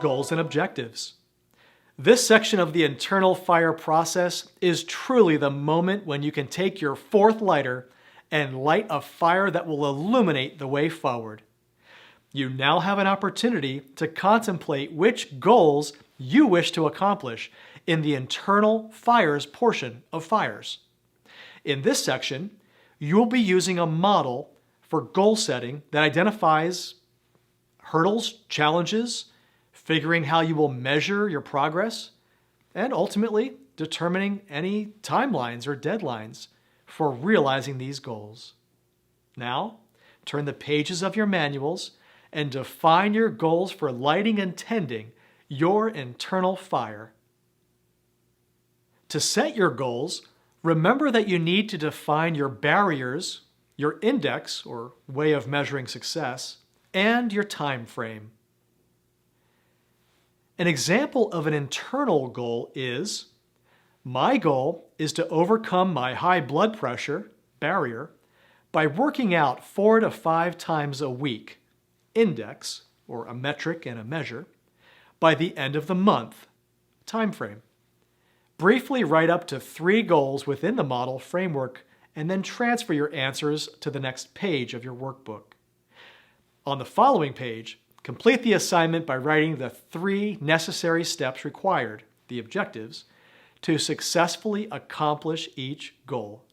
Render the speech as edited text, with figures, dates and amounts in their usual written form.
goals and objectives. This section of the internal fire process is truly the moment when you can take your fourth lighter and light a fire that will illuminate the way forward. You now have an opportunity to contemplate which goals you wish to accomplish in the internal fires portion of FIRES. In this section, you will be using a model for goal setting that identifies hurdles, challenges, figuring how you will measure your progress, and ultimately determining any timelines or deadlines for realizing these goals. Now, turn the pages of your manuals and define your goals for lighting and tending your internal fire. To set your goals, remember that you need to define your barriers, your index or way of measuring success, and your time frame. An example of an internal goal is, my goal is to overcome my high blood pressure barrier by working out 4 to 5 times a week, index, or a metric and a measure, by the end of the month, time frame. Briefly write up to 3 goals within the model framework and then transfer your answers to the next page of your workbook. On the following page, complete the assignment by writing the 3 necessary steps required, the objectives, to successfully accomplish each goal.